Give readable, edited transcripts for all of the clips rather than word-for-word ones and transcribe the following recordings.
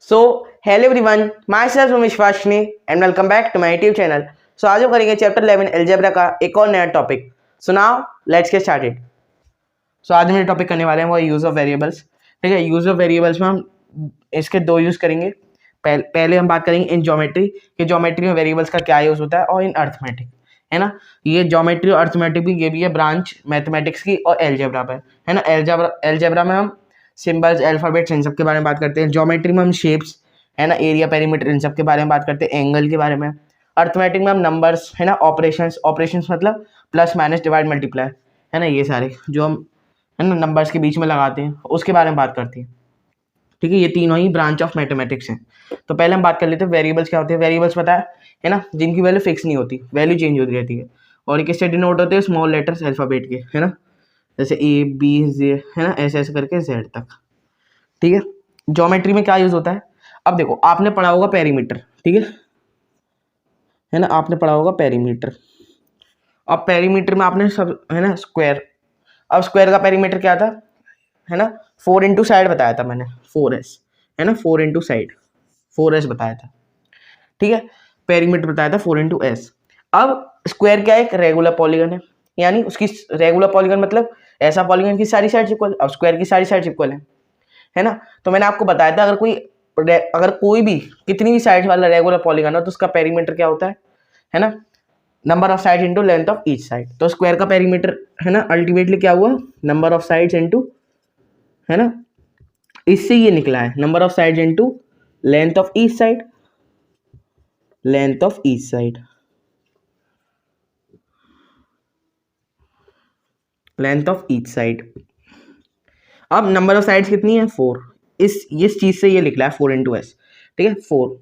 So hello everyone, myself Ramesh Varshney and welcome back to my YouTube channel. So आज हम करेंगे chapter 11 algebra का एक और नया topic. So now let's get started. So आज हम जो टॉपिक करने वाले हैं वो यूज ऑफ वेरिएबल्स। ठीक है, यूज ऑफ वेरिएबल्स में हम इसके दो यूज करेंगे। पहले हम बात करेंगे इन ज्योमेट्री कि ज्योमेट्री में वेरिएबल्स का क्या यूज होता है, और इन अर्थमेटिक, है ना। ये ज्योमेट्री और अर्थमेटिक भी, ये भी है ब्रांच मैथमेटिक्स की और एलजेब्रा पर, है ना। एलजेब्रा में हम सिंबल्स, अल्फाबेट्स, इन सब के बारे में बात करते हैं। ज्योमेट्री में हम शेप्स, है ना, एरिया, पेरीमीटर, इन सब के बारे में बात करते हैं, एंगल के बारे में। अर्थमेटिक में हम नंबर्स, है ना, ऑपरेशंस मतलब प्लस माइनस डिवाइड मल्टीप्लाई, है ना, ये सारे जो हम, है ना, नंबर्स के बीच में लगाते हैं उसके बारे में बात करते हैं। ठीक है, ये तीनों ही ब्रांच ऑफ मैथमेटिक्स हैं। तो पहले हम बात कर लेते हैं वेरिएबल्स क्या होते हैं। वेरिएबल्स पता है ना, जिनकी वैल्यू फिक्स नहीं होती, वैल्यू चेंज होती रहती है, और ये किससे डिनोट होते हैं, स्मॉल लेटर्स अल्फाबेट के, है ना, जैसे ए बी जे, है ना, ऐसे ऐसे करके जेड तक। ठीक है, ज्योमेट्री में क्या यूज होता है। अब देखो, आपने पढ़ा होगा पेरीमीटर, ठीक है ना, आपने पढ़ा होगा पेरीमीटर। अब पेरीमीटर में आपने सब, है ना, स्क्वायर। अब स्क्वायर का पेरीमीटर क्या था, है ना, 4 इंटू साइड बताया था मैंने, 4s, है ना, 4 इंटू साइड, 4s बताया था। ठीक है, पेरीमीटर बताया था 4 इंटू एस। अब स्क्वायर क्या है, एक रेगुलर पॉलीगन है, यानी उसकी रेगुलर पॉलीगन मतलब ऐसा पॉलीगन की सारी साइड्स इक्वल। अब स्क्वायर की सारी साइड्स इक्वल है ना। तो मैंने आपको बताया था अगर कोई भी कितनी भी साइड्स वाला रेगुलर पॉलीगन हो तो उसका पेरीमीटर क्या होता है ना, number of sides into length of each side. तो स्क्वायर का पेरीमीटर, है ना, अल्टीमेटली क्या हुआ, नंबर ऑफ साइड्स इनटू, है ना, इससे ये निकला है number of sides into length of each side, length of each side, length of each side. अब नंबर ऑफ साइड्स कितनी है, 4। इस चीज से ये निकला है 4 इंटू एस। ठीक है, 4।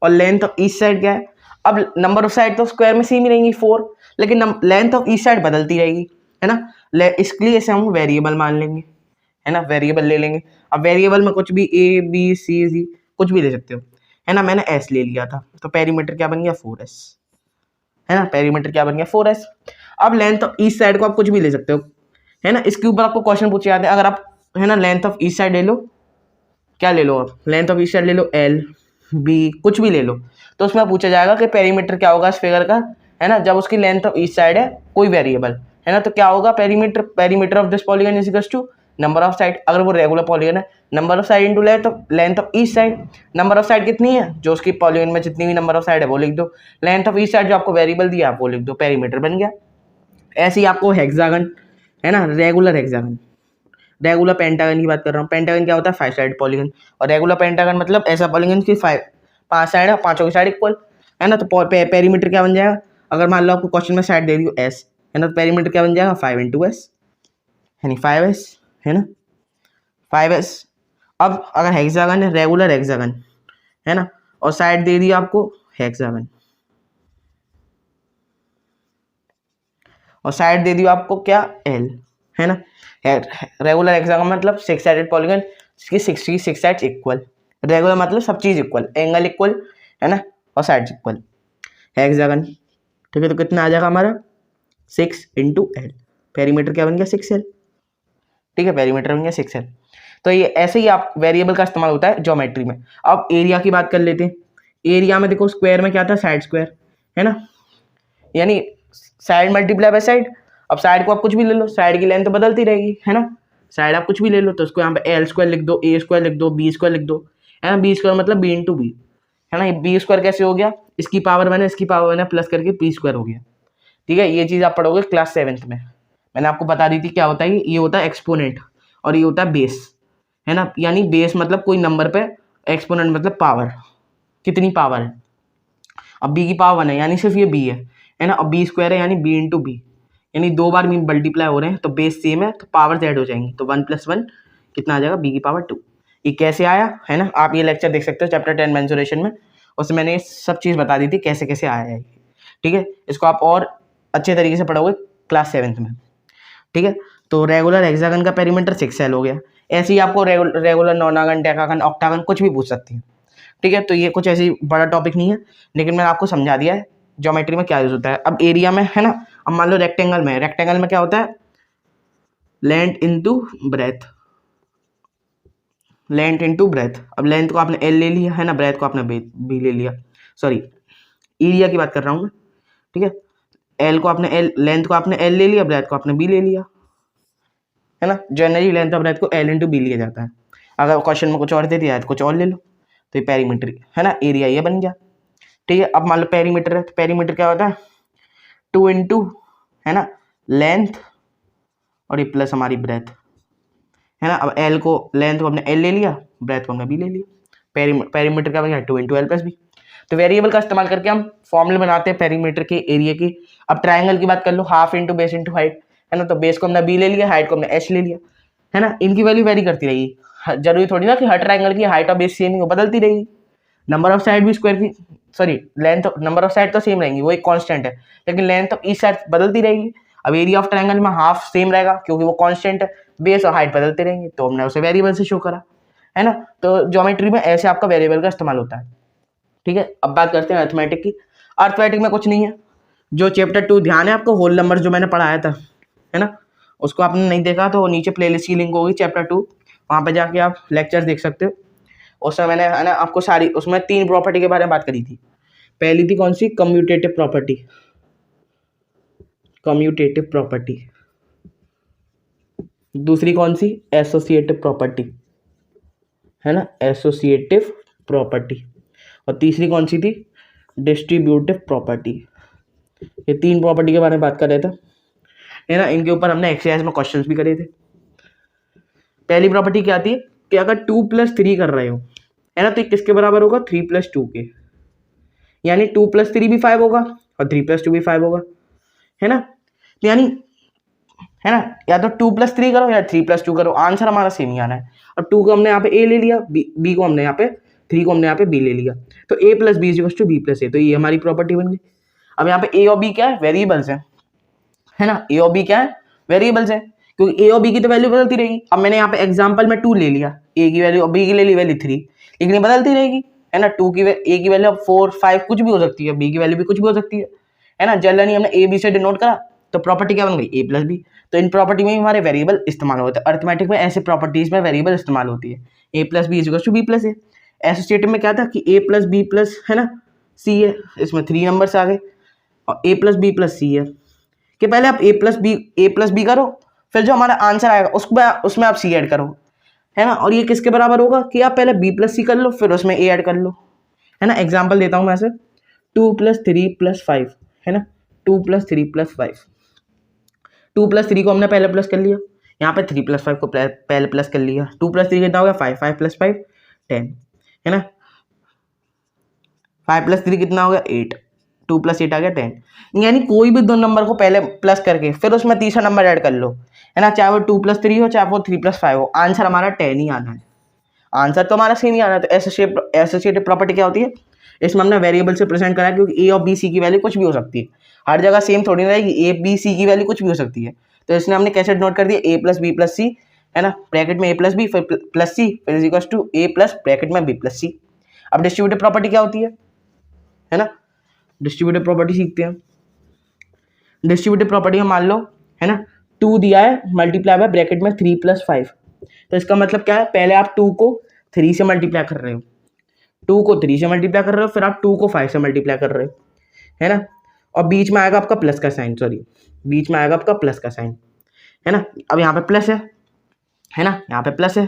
और लेंथ ऑफ ईच साइड क्या है। अब नंबर ऑफ साइड तो स्क्वायर में सेम ही रहेंगी 4, लेकिन लेंथ ऑफ ईच साइड बदलती रहेगी, है ना। इसके लिए इसे हम वेरिएबल मान लेंगे, है ना, वेरिएबल ले लेंगे। अब वेरिएबल में कुछ भी ए बी सी जी कुछ भी ले सकते हो, है ना। मैंने एस ले लिया था, तो पेरीमीटर क्या बन गया, 4s, है ना, पेरीमीटर क्या बन गया, 4s। अब लेंथ ऑफ ईच साइड को आप कुछ भी ले सकते हो, है ना। इसके ऊपर आपको क्वेश्चन पूछे जाते हैं, अगर आप, है ना, लेंथ ऑफ ईच साइड ले लो, क्या ले लो आप, लेंथ ऑफ ईच साइड ले लो, एल बी कुछ भी ले लो, तो उसमें पूछा जाएगा कि पेरीमीटर क्या होगा इस फिगर का, है ना। जब उसकी लेंथ ऑफ ईच साइड है कोई वेरिएबल, है ना, तो क्या होगा, perimeter of this polygon is equals to number of side. अगर वो रेगुलर पॉलीगन है, number of side into length of each side. Number of side कितनी है, जो उसकी पॉलीगन में जितनी भी नंबर ऑफ साइड है वो लिख दो, लेंथ ऑफ ईच साइड जो आपको वेरिएबल दिया आप वो लिख दो, पेरीमीटर बन गया। ऐसे ही आपको हेक्सागन, है ना, रेगुलर पेंटागन की बात कर रहा हूँ। पेंटागन क्या होता है, 5 साइड पॉलीगन, और रेगुलर पेंटागन मतलब ऐसा पॉलीगन की 5 साइड है, पांचों की साइड इक्वल, है ना। तो पेरीमीटर क्या बन जाएगा, अगर मान लो आपको क्वेश्चन में साइड दे दी एस, है ना, तो पेरीमीटर क्या बन जाएगा, 5 इंटू एस, यानी 5s, है ना, 5s। अब अगर हेक्सागन है, रेगुलर हेक्सागन, है ना, और साइड दे दी आपको हेक्सागन, और साइड दे दी आपको क्या, एल, है ना। रेगुलर हेक्सागन मतलब 6 साइडेड पॉलीगन जिसकी 66 साइड्स इक्वल। रेगुलर मतलब सब चीज इक्वल, एंगल इक्वल, है ना, और साइड्स इक्वल। हेक्सागन, ठीक है, तो कितना आ जाएगा हमारा, 6 इंटू एल, पेरीमीटर क्या बन गया, 6l। ठीक है, पेरीमीटर बन गया 6l। तो ये ऐसे ही आप वेरिएबल का इस्तेमाल होता है ज्योमेट्री में। अब एरिया की बात कर लेते हैं। एरिया में देखो, स्क्वायर में क्या था, साइड स्क्वायर, है ना, यानी साइड मल्टीप्लाई बाय साइड। अब साइड को आप कुछ भी ले लो, साइड की लेंथ तो बदलती रहेगी, है ना। साइड आप कुछ भी ले लो, तो उसको यहाँ पे एल स्क्वायर लिख दो, ए स्क्वायर लिख दो, बी स्क्वायर लिख दो, है ना। बी स्क्वायर मतलब बी इंटू बी, है ना। बी स्क्वायर कैसे हो गया, इसकी पावर मैंने इसकी पावर मैंने प्लस करके बी स्क्वायर हो गया। ठीक है, ये चीज आप पढ़ोगे क्लास 7th में, मैंने आपको बता दी थी क्या होता है। ये होता है एक्सपोनेंट और ये होता है बेस, है ना। यानी बेस मतलब कोई नंबर पे, एक्सपोनेंट मतलब पावर, कितनी पावर है। अब बी की पावर 1 है यानी सिर्फ ये बी है ना। अब बी स्क्वायर है यानी बी इंटू बी, यानी 2 बार बी मल्टीप्लाई हो रहे हैं, तो बेस सेम है तो पावर ऐड हो जाएंगी, तो 1 + 1 कितना आ जाएगा, बी की पावर 2। ये कैसे आया, है ना, आप ये लेक्चर देख सकते हो चैप्टर 10 मेंसुरेशन में, उसमें मैंने सब चीज़ बता दी थी कैसे कैसे आया है। ठीक है, इसको आप और अच्छे तरीके से पढ़ोगे क्लास 7th में। ठीक है, तो रेगुलर हेक्सागन का पेरीमीटर 6l हो गया। ऐसे ही आपको रेगुलर नोनागन, डेकागन, ऑक्टागन कुछ भी पूछ सकती है। ठीक है, तो ये कुछ ऐसी बड़ा टॉपिक नहीं है, लेकिन मैंने आपको समझा दिया है ज्योमेट्री में क्या यूज होता है। अब एरिया में, है ना, अब मान लो रेक्टेंगल में क्या होता है, length into breadth, length into breadth. अब लेंथ को आपने एल ले लिया है ना, ब्रेथ को आपने बी ले लिया, सॉरी एरिया की बात कर रहा हूँ मैं, ठीक है। एल को आपने एल, लेंथ को आपने एल ले लिया, ब्रेथ को आपने बी ले लिया, है ना। जनरली लेंथ ऑफ ब्रेथ को एल इंटू बी लिया जाता है। अगर क्वेश्चन में कुछ और दे दिया है तो कुछ और ले लो, तो ये पेरीमीटर है ना, एरिया ये बन गया, ठीक है। अब मान लो पेरीमीटर है, तो पेरीमीटर क्या होता है, 2 इंटू है ना लेंथ और ये प्लस हमारी ब्रेथ, है ना। अब एल को, लेंथ को हमने एल ले लिया, ब्रेथ को हमने बी ले लिया, पेरीमीटर क्या बन गया 2 इंटू एल प्लस बी। तो वेरिएबल का इस्तेमाल करके हम फॉर्मूले बनाते हैं पेरीमीटर के एरिया की। अब ट्राइंगल की बात कर लो, half into base into height, है ना। तो बेस को हमने बी ले लिया, हाइट को हमने एच ले लिया, है ना। इनकी वैल्यू वेरी करती रहेगी, जरूरी थोड़ी ना कि हर ट्राइंगल की हाइट और बेस सेम ही हो, बदलती रहेगी। नंबर ऑफ साइड भी स्क्वायर की, sorry length, number of side तो सेम रहेंगी, वो एक कांस्टेंट है, लेकिन लेंथ ऑफ ईच साइड बदलती रहेगी। अब एरिया ऑफ ट्रायंगल में हाफ सेम रहेगा क्योंकि वो कांस्टेंट है, बेस और हाइट बदलते रहेंगे, तो हमने उसे वेरिएबल से शो करा, है ना। तो ज्योमेट्री में ऐसे आपका वेरिएबल का इस्तेमाल होता है, ठीक है। अब बात करते हैं अर्थमेटिक की। अर्थमेटिक में कुछ नहीं है, जो चैप्टर 2 ध्यान है आपको, होल नंबर जो मैंने पढ़ाया था, है ना, उसको आपने नहीं देखा तो नीचे प्लेलिस्ट की लिंक होगी चैप्टर 2, वहाँ पे जाके आप लेक्चर्स देख सकते हो। उसमें मैंने, है ना, आपको सारी, उसमें 3 प्रॉपर्टी के बारे में बात करी थी। पहली थी कौन सी, कम्यूटेटिव प्रॉपर्टी, कम्यूटेटिव प्रॉपर्टी। दूसरी कौन सी, एसोसिएटिव प्रॉपर्टी, है ना, एसोसिएटिव प्रॉपर्टी। और तीसरी कौन सी थी, डिस्ट्रीब्यूटिव प्रॉपर्टी। ये 3 प्रॉपर्टी के बारे में बात कर रहे थे, है ना। इनके ऊपर हमने एक्सरसाइज में क्वेश्चंस भी करे थे। पहली प्रॉपर्टी क्या आती है कि अगर 2 + 3 कर रहे हो, है ना, तो किसके बराबर होगा, 3 + 2 के, यानी 2 + 3 भी 5 होगा और 3 + 2 भी 5 होगा, है ना। तो यानी, है ना, या तो 2 + 3 करो या 3 + 2 करो, आंसर हमारा सेम ही आना है। और 2 को हमने यहाँ पे ए ले लिया, बी को हमने यहाँ पे, 3 को हमने यहाँ पे बी ले लिया, तो a + b = b + a, तो ये हमारी प्रॉपर्टी बन गई। अब यहाँ पे a और b क्या है, वेरिएबल्स है ना, a और b क्या है, वेरिएबल्स है, क्योंकि a और b की तो वैल्यू बदलती रहेगी। अब मैंने यहाँ पे एग्जाम्पल में 2 ले लिया, a की वैल्यू और b की ले ली वैल्यू 3, लेकिन ये बदलती रहेगी, है ना। a की वैल्यू 4 5 कुछ भी हो सकती है, b की वैल्यू भी कुछ भी हो सकती है ना। जनरली हमने a b से डिनोट करा, तो प्रॉपर्टी क्या बन गई, a + b। तो इन प्रॉपर्टी में भी हमारे वेरिएबल इस्तेमाल होते हैं। अर्थमेटिक में ऐसे प्रॉपर्टीज में वेरिएबल इस्तेमाल होती है, a + b = b + a। Associative में क्या था कि a + b + है ना c है, इसमें 3 नंबर्स आ गए, और a + b + c है, कि पहले आप a + b करो, फिर जो हमारा आंसर आएगा उसमें आप c ऐड करो, है ना। और ये किसके बराबर होगा कि आप पहले b + c कर लो, फिर उसमें a ऐड कर लो, है ना। एग्जाम्पल देता हूँ मैं ऐसे, 2 + 3 + 5, है ना, 2 + 3 + 5, 2 + 3 को हमने पहले प्लस कर लिया, यहाँ पे 3 + 5 को पहले प्लस कर लिया, 2 + 3 कितना हो गया, 5, 5 + 5 10, है ना, 5 + 3 कितना हो गया 8, 2 + 8 आ गया 10। यानी कोई भी 2 नंबर को पहले प्लस करके फिर उसमें तीसरा नंबर ऐड कर लो, है ना, चाहे वो 2 + 3 हो, चाहे वो 3 + 5 हो, आंसर हमारा 10 ही आना है, आंसर तो हमारा सेम ही आना है। तो एसोसिएटिव प्रॉपर्टी क्या होती है, इसमें हमने वेरिएबल से प्रेजेंट करा है, क्योंकि ए और बी सी की वैल्यू कुछ भी हो सकती है, हर जगह सेम थोड़ी ना रहेगी, ए बी सी की वैल्यू कुछ भी हो सकती है। तो इसमें हमने कैसे नोट कर दिया, a + b + c, है ना, ब्रैकेट में a + b फिर प्लस c, फिर a + ब्रैकेट में b + c। अब डिस्ट्रीब्यूटिव प्रॉपर्टी क्या होती है ना, डिस्ट्रीब्यूटिव प्रॉपर्टी सीखते हैं। डिस्ट्रीब्यूटिव प्रॉपर्टी में मान लो, है ना, 2 दिया है, मल्टीप्लाई बाय ब्रैकेट में 3 + 5, तो इसका मतलब क्या है, पहले आप 2 को 3 से मल्टीप्लाई कर रहे हो, 2 को 3 से मल्टीप्लाई कर रहे हो, फिर आप 2 को 5 से मल्टीप्लाई कर रहे हो, है ना। और बीच में आएगा आपका प्लस का साइन, सॉरी बीच में आएगा आपका प्लस का साइन, है ना। अब यहाँ पे प्लस है ना, यहाँ पे प्लस है,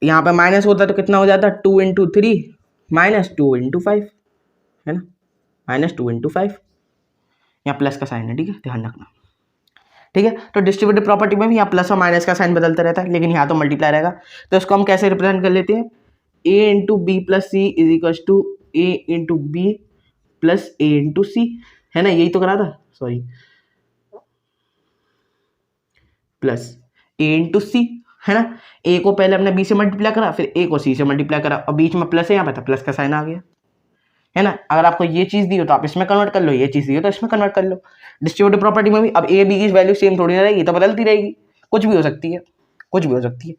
यहाँ पे माइनस होता है तो कितना हो जाता है, 2 × 3 - 2 × 5, है ना, -2 × 5, यहाँ प्लस का साइन है, ठीक है, ध्यान रखना, ठीक है। तो डिस्ट्रीब्यूटिव प्रॉपर्टी में भी यहाँ प्लस और माइनस का साइन बदलता रहता है, लेकिन यहाँ तो मल्टीप्लाई रहेगा। तो इसको हम कैसे रिप्रेजेंट कर लेते हैं, a × b + c = a × b + a × c, है ना, यही तो करा था, सॉरी, प्लस a × c, है ना। a को पहले हमने b से मल्टीप्लाई करा, फिर a को c से मल्टीप्लाई करा, और बीच में प्लस है, यहाँ पे था प्लस का साइन आ गया, है ना। अगर आपको ये चीज़ दी हो तो आप इसमें कन्वर्ट कर लो, ये चीज़ दी हो तो इसमें कन्वर्ट कर लो। डिस्ट्रीब्यूटिव प्रॉपर्टी में भी अब a b की वैल्यू सेम थोड़ी ना रहेगी, तो बदलती रहेगी, कुछ भी हो सकती है, कुछ भी हो सकती है,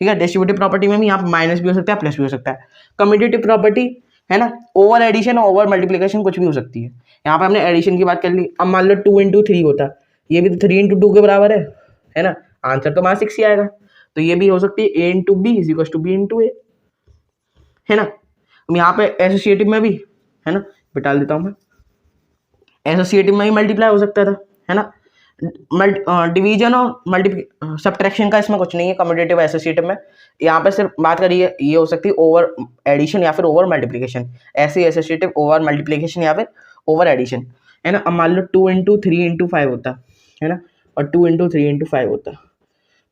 ठीक है। डिस्ट्रीब्यूटिव प्रॉपर्टी में भी यहाँ माइनस भी हो सकता है, प्लस भी हो सकता है। कम्यूटेटिव प्रॉपर्टी, है ना, ओवर एडिशन और ओवर मल्टीप्लिकेशन कुछ भी हो सकती है। यहाँ पे हमने एडिशन की बात कर ली। अब मान लो 2 × 3 होता, ये भी तो 3 × 2 के बराबर है ना, आंसर तो हमारा 6 ही आएगा। तो ये भी हो सकती है A into B is equal to B into A, है ना। अब यहाँ पे एसोसिएटिव में भी, है ना, बिटा देता हूँ मैं, एसोसिएटिव में ही मल्टीप्लाई हो सकता था, है ना। डिवीजन और सब्ट्रैक्शन का इसमें कुछ नहीं है कम्यूटेटिव एसोसिएटिव में। यहाँ पे सिर्फ बात करिए ये हो सकती है ओवर एडिशन या फिर ओवर मल्टीप्लिकेशन, ऐसे एसोसिएटिव ओवर मल्टीप्लिकेशन या फिर ओवर एडिशन, है ना। अब मान लो 2 इंटू 3 इंटू 5 होता है ना, और 2 इंटू 3 इंटू 5 होता।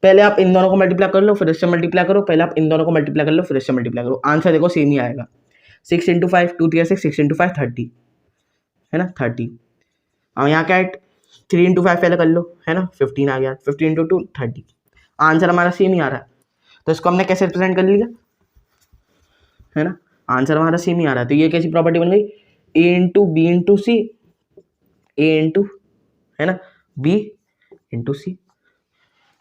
पहले आप इन दोनों को मल्टीप्लाई कर लो फिर इससे मल्टीप्लाई करो, पहले आप इन दोनों को मल्टीप्लाई कर लो फिर इससे मल्टीप्लाई करो, आंसर देखो सेम ही आएगा। 6 इंटू 5 2 3 6 6 इंटू 5 30, है ना 30। अब यहाँ क्या है 3 इंटू 5 पहले कर लो, है ना 15 आ गया, 15 इंटू 2 30, आंसर हमारा सेम ही आ रहा है। तो इसको हमने कैसे रिप्रेजेंट कर लिया, है ना, आंसर हमारा सेम ही आ रहा है। तो ये कैसी प्रॉपर्टी बन गई, ए इंटू बी इंटू सी, ए इंटू, है ना, बी इंटू सी,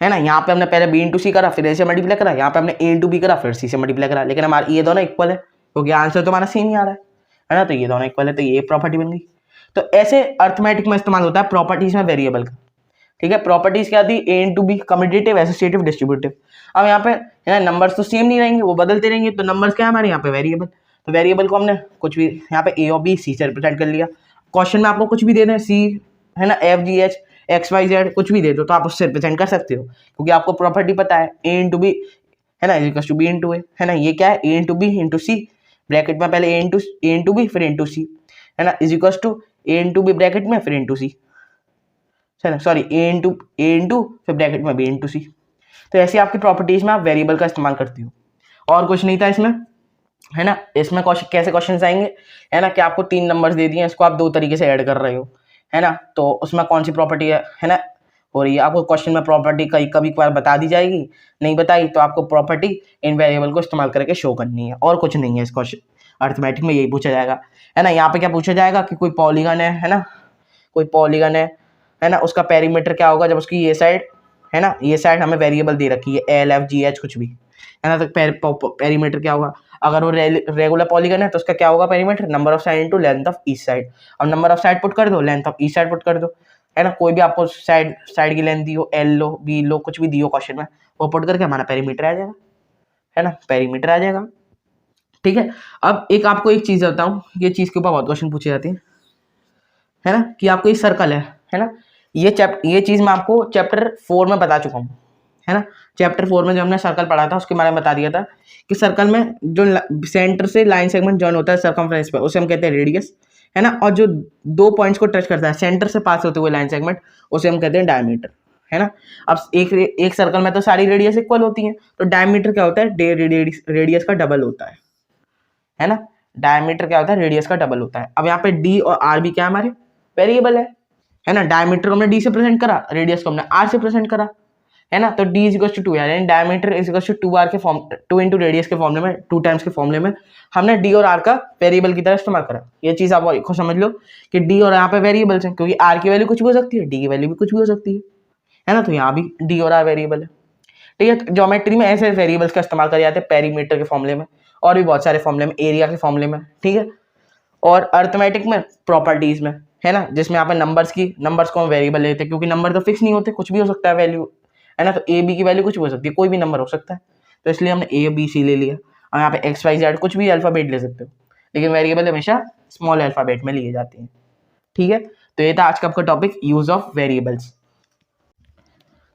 है ना। यहाँ पे हमने पहले बी इंटू सी करा फिर ए से मल्टीप्लाई करा, यहाँ पे हमने ए इंटू बी करा फिर सी से मल्टीप्लाई करा, लेकिन हमारा ये दोनों इक्वल है क्योंकि आंसर तो हमारा सेम ही आ रहा है ना। तो ये दोनों इक्वल है, तो ये प्रॉपर्टी बन गई। तो ऐसे अर्थमेटिक में इस्तेमाल होता है प्रॉपर्टीज में वेरिएबल का, ठीक है। प्रॉपर्टीज क्या थी, A into B, commutative, associative, distributive. अब यहाँ पे है ना नंबर्स तो सेम नहीं रहेंगे, वो बदलते रहेंगे, तो नंबर्स क्या है हमारे यहाँ पे वेरिएबल। तो वेरिएबल को हमने कुछ भी यहाँ पे ए और बी सी से रिप्रेजेंट कर लिया। क्वेश्चन में आपको कुछ भी दे दें, सी, है ना, F G H X Y Z कुछ भी दे दो तो आप उससे रिप्रेजेंट कर सकते हो क्योंकि आपको प्रॉपर्टी पता है ए इंटू बी, है ना, equal to B into A, है ना। ये क्या है A into B into C, bracket में पहले ए इंटू बी फिर इंटू सी, है ना, is equal to A into B bracket में फिर इंटू सी, है ना, सॉरी ए इंटू फिर ब्रैकेट में बी इंटू सी। तो ऐसी आपकी प्रॉपर्टीज में आप वेरिएबल का इस्तेमाल करती हो और कुछ नहीं था इसमें, है ना। इसमें कैसे क्वेश्चन आएंगे, है ना, कि आपको 3 नंबर्स दे दिए, इसको आप 2 तरीके से ऐड कर रहे हो, है ना, तो उसमें कौन सी प्रॉपर्टी है ना हो रही है। आपको क्वेश्चन में प्रॉपर्टी कभी कभार बता दी जाएगी, नहीं बताई तो आपको प्रॉपर्टी इन वेरिएबल को इस्तेमाल करके शो करनी है, और कुछ नहीं है इस क्वेश्चन अर्थमेटिक में, यही पूछा जाएगा, है ना। यहाँ पे क्या पूछा जाएगा कि कोई पॉलीगन है ना, कोई पॉलीगन है ना, उसका पेरीमीटर क्या होगा जब उसकी ये साइड, है ना, ये साइड हमें वेरिएबल दे रखी है एल एफ जी एच कुछ भी, है ना। तो पेरीमीटर क्या होगा, अगर वो रेगुलर पॉलीगन है तो उसका क्या होगा perimeter, number of side into length of each side. अब नंबर ऑफ साइड पुट कर दो, length of each side put कर दो, है ना। कोई भी आपको साइड की लेंथ दी हो, एल लो बी लो कुछ भी दी हो क्वेश्चन में, वो पुट करके हमारा पेरीमीटर आ जाएगा, है ना, पेरीमीटर आ जाएगा, ठीक है। अब एक आपको एक चीज बताऊं, ये चीज के ऊपर बहुत क्वेश्चन पूछे जाते हैं, है ना, कि आपको ये सर्कल है ना, ये चीज मैं आपको चैप्टर 4 में बता चुका हूँ, है ना। चैप्टर 4 में जो हमने सर्कल पढ़ा था उसके बारे में बता दिया था कि सर्कल में जो सेंटर से लाइन सेगमेंट जॉइन होता है सर्कमफ्रेंस पे उसे हम कहते हैं रेडियस, है ना। और जो 2 पॉइंट्स को टच करता है सेंटर से पास होते हुए लाइन सेगमेंट उसे हम कहते हैं डायमीटर, है ना। अब एक सर्कल में तो सारी रेडियस इक्वल होती हैं, तो डायमीटर क्या होता है, रेडियस का डबल होता है ना। डायमीटर क्या होता है, रेडियस का डबल होता है। अब यहाँ पे डी और आर भी क्या हमारे वेरिएबल है ना। डायमीटर को हमने डी से प्रेजेंट करा, रेडियस को हमने आर से प्रेजेंट करा, है ना। तो डी इज इक्वल टू 2 यानी diameter is equal to 2r के फॉर्म 2 इंटू रेडियस के फॉर्मूले में 2 टाइम्स के फॉर्मूले में हमने डी और आर का वेरिएबल की तरह इस्तेमाल करा। ये चीज आप खुद समझ लो कि डी और यहाँ पे वेरिएबल्स हैं क्योंकि आर की वैल्यू कुछ भी हो सकती है, डी की वैल्यू भी कुछ भी हो सकती है ना। तो यहाँ भी डी और आर वेरिएबल है, ठीक है। ज्योमेट्री में ऐसे वेरिएबल्स का इस्तेमाल करे जाते हैं, पेरीमीटर के फॉर्मूले में और भी बहुत सारे फॉर्मूले में, एरिया के फॉर्मूले में, ठीक है। और अर्थमेटिक में प्रॉपर्टीज में, है ना, जिसमें यहाँ पे नंबर्स को हम वेरिएबल लेते हैं क्योंकि नंबर तो फिक्स नहीं होते, कुछ भी हो सकता है वैल्यू, है ना। तो ए बी की वैल्यू कुछ भी हो सकती है, कोई भी नंबर हो सकता है, तो इसलिए हमने ए बी सी ले लिया। और यहाँ पे एक्स वाई जेड कुछ भी अल्फाबेट ले सकते हो, लेकिन वेरिएबल हमेशा स्मॉल अल्फाबेट में लिए जाते हैं, ठीक है। तो ये था आज का आपका टॉपिक यूज ऑफ वेरिएबल्स।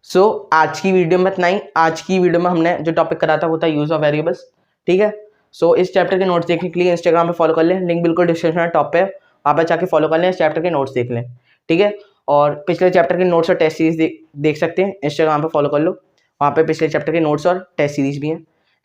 सो आज की वीडियो में इतना ही। आज की वीडियो में हमने जो टॉपिक करा था वो था यूज ऑफ वेरिएबल्स, ठीक है। सो इस चैप्टर के नोट्स देखने के लिए इंस्टाग्राम पे फॉलो कर लें, लिंक बिल्कुल डिस्क्रिप्शन में टॉप पे, वहाँ पे जाके फॉलो कर लें, इस चैप्टर के नोट्स देख लें, ठीक है। और पिछले चैप्टर के नोट्स और टेस्ट सीरीज देख सकते हैं, इंस्टाग्राम पे फॉलो कर लो, वहाँ पे पिछले चैप्टर के नोट्स और टेस्ट सीरीज भी हैं,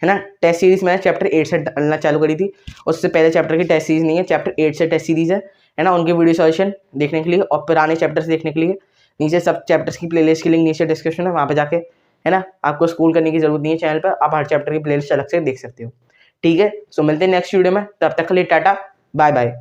है ना। टेस्ट सीरीज मैंने चैप्टर 8 से डालना चालू करी थी, उससे पहले चैप्टर की टेस्ट सीरीज नहीं है, चैप्टर 8 से टेस्ट सीरीज है ना। उनके वीडियो सॉल्यूशन देखने के लिए और पुराने चैप्टर्स देखने के लिए नीचे सब चैप्टर्स की प्लेलिस्ट की लिंक नीचे डिस्क्रिप्शन है, वहाँ पे जाके, है ना, आपको स्कूल करने की जरूरत नहीं है, चैनल पर आप हर चैप्टर की प्लेलिस्ट अलग से देख सकते हो, ठीक है। सो मिलते हैं नेक्स्ट वीडियो में, तब तक के लिए टाटा बाय बाय।